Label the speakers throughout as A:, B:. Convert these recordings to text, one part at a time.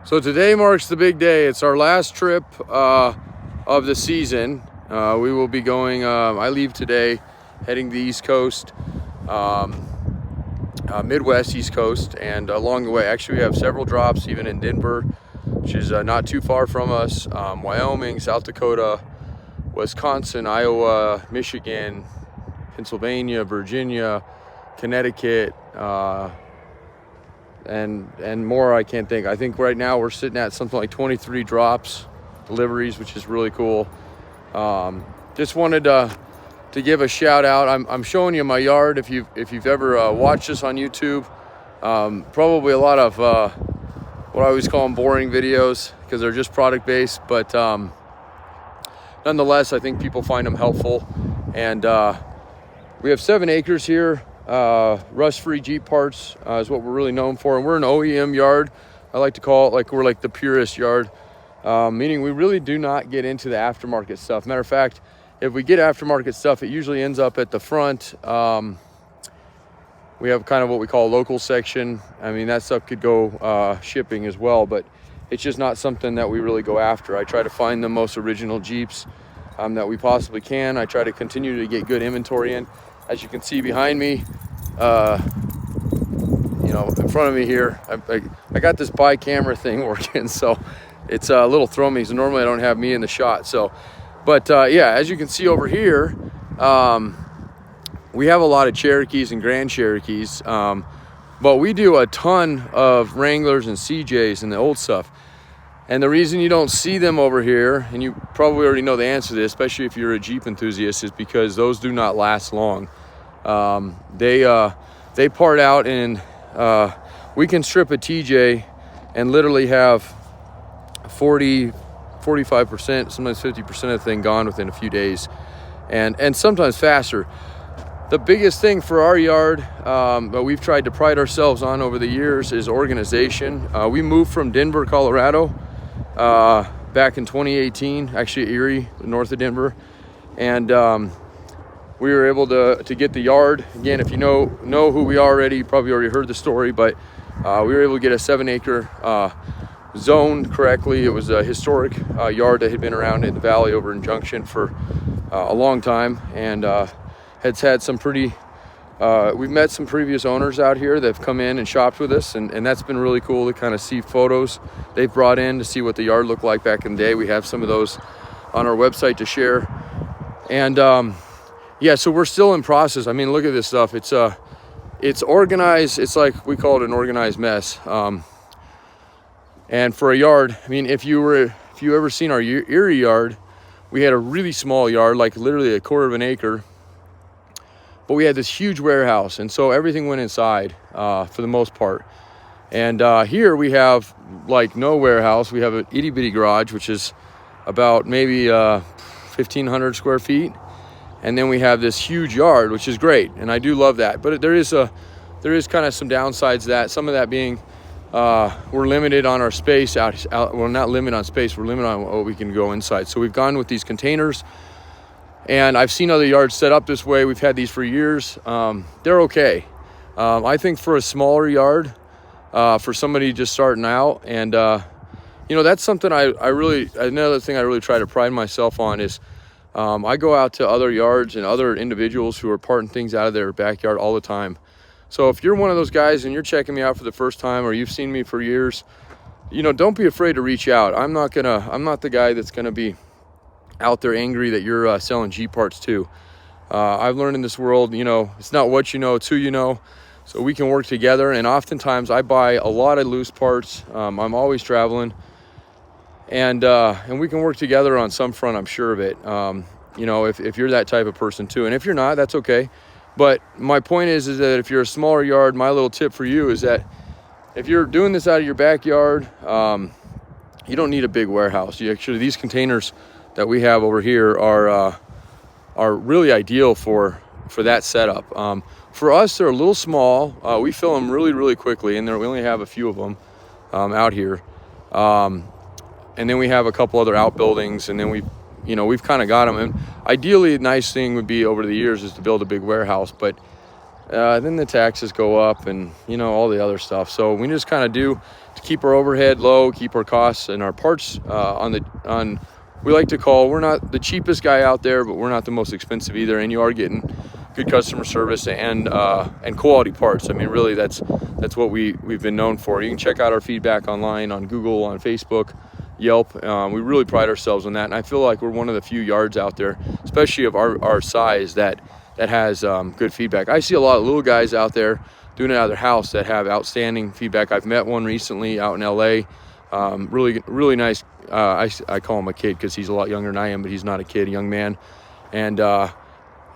A: So today marks the big day. It's our last trip of the season. We will be going, I leave today, heading the East Coast, Midwest East Coast, and along the way, actually we have several drops even in Denver, which is not too far from us, Wyoming, South Dakota, Wisconsin, Iowa, Michigan, Pennsylvania, Virginia, Connecticut, and more I can't think. I think right now we're sitting at something like 23 drops, deliveries, which is really cool. Just wanted to give a shout out. I'm showing you my yard. If you've ever watched this on YouTube, probably a lot of what I always call them boring videos because they're just product based, but nonetheless, I think people find them helpful. And we have 7 acres here. Rust-free Jeep parts is what we're really known for, and we're an OEM yard. I like to call it like we're like the purest yard, meaning we really do not get into the aftermarket stuff. Matter of fact, if we get aftermarket stuff, it usually ends up at the front. We have kind of what we call a local section. I mean, that stuff could go shipping as well, but it's just not something that we really go after. I try to find the most original Jeeps that we possibly can. I try to continue to get good inventory in. As you can see behind me, in front of me here, I got this bi-camera thing working, so it's a little throw me. So normally I don't have me in the shot. So, but yeah, as you can see over here, we have a lot of Cherokees and Grand Cherokees, but we do a ton of Wranglers and CJs and the old stuff. And the reason you don't see them over here, and you probably already know the answer to this, especially if you're a Jeep enthusiast, is because those do not last long. They part out, and we can strip a TJ and literally have 40, 45%, sometimes 50% of the thing gone within a few days, and sometimes faster. The biggest thing for our yard that we've tried to pride ourselves on over the years is organization. We moved from Denver, Colorado, back in 2018, actually Erie, north of Denver, and we were able to get the yard. Again, if you know who we are already, you probably already heard the story, but we were able to get a 7-acre zoned correctly. It was a historic yard that had been around in the valley over in Junction for a long time, and has had some pretty we've met some previous owners out here that have come in and shopped with us, and that's been really cool to kind of see photos they've brought in to see what the yard looked like back in the day. We have some of those on our website to share. And yeah, so we're still in process. I mean, look at this stuff. It's organized. It's like, we call it an organized mess. And for a yard, I mean, if you ever seen our Erie yard, we had a really small yard, like literally a quarter of an acre. But we had this huge warehouse, and so everything went inside for the most part. And here we have like no warehouse. We have an itty bitty garage, which is about maybe 1,500 square feet, and then we have this huge yard, which is great, and I do love that. But there is kind of some downsides to that. Some of that being we're limited on our space out. Well, not limited on space. We're limited on what we can go inside. So we've gone with these containers. And I've seen other yards set up this way. We've had these for years. They're okay. I think for a smaller yard, for somebody just starting out, and that's something another thing I really try to pride myself on is I go out to other yards and other individuals who are parting things out of their backyard all the time. So if you're one of those guys and you're checking me out for the first time, or you've seen me for years, don't be afraid to reach out. I'm not the guy that's gonna be out there angry that you're selling Jeep parts too. I've learned in this world, it's not what you know, it's who you know. So we can work together, and oftentimes I buy a lot of loose parts. I'm always traveling, and we can work together on some front, I'm sure of it. If you're that type of person too, and if you're not, that's okay. But my point is that if you're a smaller yard, my little tip for you is that if you're doing this out of your backyard, you don't need a big warehouse. These containers that we have over here are really ideal for that setup. For us, they're a little small. We fill them really, really quickly, and we only have a few of them out here. And then we have a couple other outbuildings, and then we've kind of got them. And ideally, a nice thing would be over the years is to build a big warehouse, but then the taxes go up, and you know, all the other stuff. So we just kind of do to keep our overhead low, keep our costs and our parts on. We like to call, we're not the cheapest guy out there, but we're not the most expensive either. And you are getting good customer service and quality parts. I mean, really, that's what we've been known for. You can check out our feedback online on Google, on Facebook, Yelp. We really pride ourselves on that, and I feel like we're one of the few yards out there, especially of our size, that has good feedback. I see a lot of little guys out there doing it out of their house that have outstanding feedback. I've met one recently out in LA. Really nice. I call him a kid because he's a lot younger than I am, but he's not a kid, a young man. And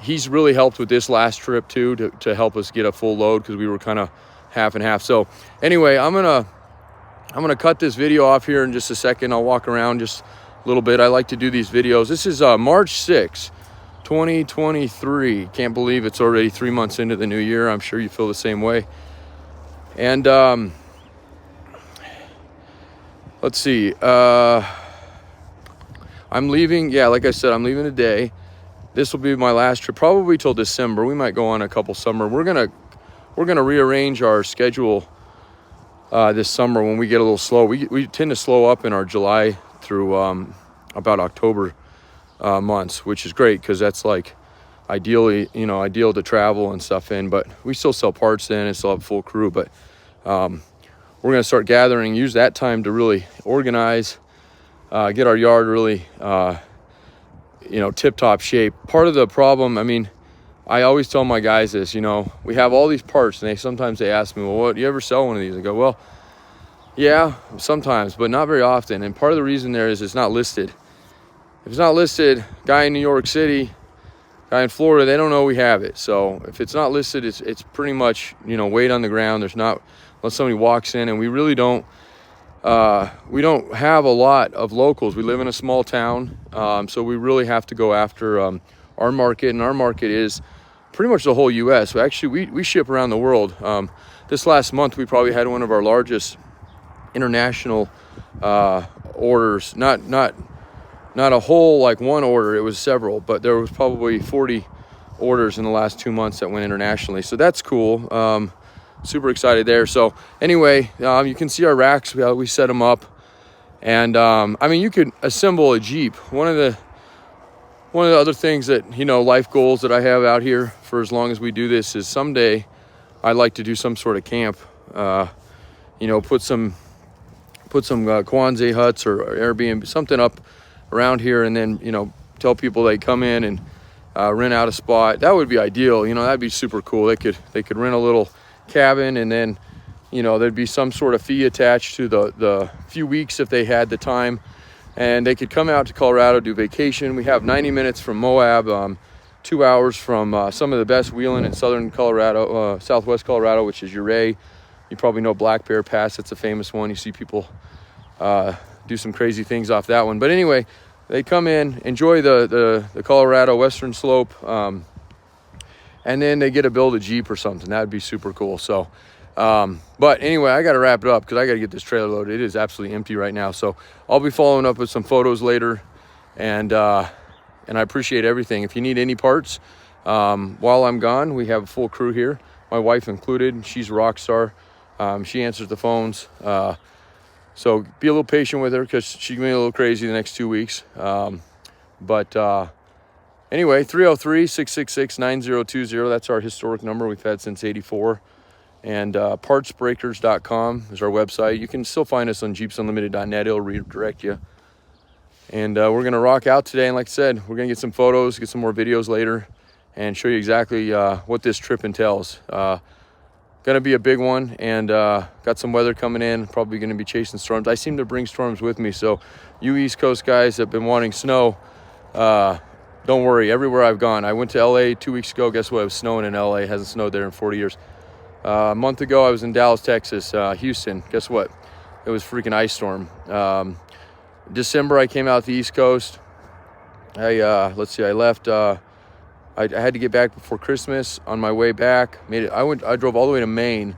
A: he's really helped with this last trip too, to help us get a full load, because we were kind of half and half. So anyway, I'm gonna cut this video off here in just a second. I'll walk around just a little bit. I like to do these videos. This is March 6th, 2023. Can't believe it's already 3 months into the new year. I'm sure you feel the same way. And let's see. I'm leaving. Yeah, like I said, I'm leaving today. This will be my last trip, probably till December. We might go on a couple summer. We're gonna rearrange our schedule this summer when we get a little slow. We tend to slow up in our July through about October months, which is great because that's like ideal to travel and stuff in. But we still sell parts then and still have a full crew. But we're gonna start gathering, use that time to really organize, get our yard really tip-top shape. Part of the problem, I mean, I always tell my guys this, we have all these parts, and sometimes they ask me, well, what, do you ever sell one of these? I go, well, yeah, sometimes, but not very often. And part of the reason there is it's not listed. If it's not listed, guy in New York City, guy in Florida, they don't know we have it. So if it's not listed, it's pretty much, weight on the ground. There's not, unless somebody walks in, and we really don't, we don't have a lot of locals. We live in a small town, so we really have to go after our market, and our market is pretty much the whole U.S. So actually, we ship around the world. This last month, we probably had one of our largest international orders. Not a whole like one order. It was several, but there was probably 40 orders in the last 2 months that went internationally. So that's cool. Super excited there. So anyway, you can see our racks. We set them up, and I mean, you could assemble a Jeep. One of the other things that, life goals that I have out here for as long as we do this is someday I'd like to do some sort of camp, put some Kwanzaa huts or Airbnb, something up around here, and then, tell people they come in and rent out a spot. That would be ideal. That'd be super cool. They could rent a little cabin, and then, there'd be some sort of fee attached to the few weeks if they had the time. And they could come out to Colorado, do vacation. We have 90 minutes from Moab, 2 hours from some of the best wheeling in southern Colorado, southwest Colorado, which is Ouray. You probably know Black Bear Pass. That's a famous one. You see people do some crazy things off that one. But anyway, they come in, enjoy the Colorado Western Slope, and then they get to build a Jeep or something. That would be super cool. So, but anyway, I got to wrap it up because I got to get this trailer loaded. It is absolutely empty right now. So I'll be following up with some photos later, and I appreciate everything. If you need any parts while I'm gone, we have a full crew here, my wife included. She's a rock star. She answers the phones. So be a little patient with her because she's going to be a little crazy the next 2 weeks. Anyway, 303-666-9020. That's our historic number we've had since '84. And partsbreakers.com is our website. You can still find us on jeepsunlimited.net. It'll redirect you. And we're going to rock out today. And like I said, we're going to get some photos, get some more videos later, and show you exactly what this trip entails. Going to be a big one, and got some weather coming in. Probably going to be chasing storms. I seem to bring storms with me. So you East Coast guys have been wanting snow. Don't worry, everywhere I've gone. I went to LA 2 weeks ago. Guess what? It was snowing in LA. It hasn't snowed there in 40 years. A month ago, I was in Dallas, Texas, Houston. Guess what? It was a freaking ice storm. December, I came out to the East Coast. I left. I had to get back before Christmas. On my way back, I drove all the way to Maine,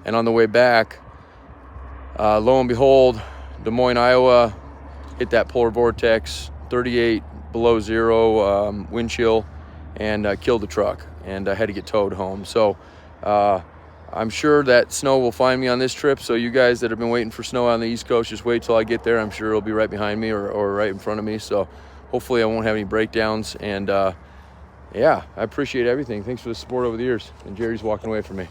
A: and on the way back, lo and behold, Des Moines, Iowa, hit that polar vortex, 38 below zero wind chill, and killed the truck, and I had to get towed home. So I'm sure that snow will find me on this trip, so you guys that have been waiting for snow on the East Coast, just wait till I get there. I'm sure it'll be right behind me or right in front of me, so hopefully I won't have any breakdowns. And yeah, I appreciate everything. Thanks for the support over the years. And Jerry's walking away from me.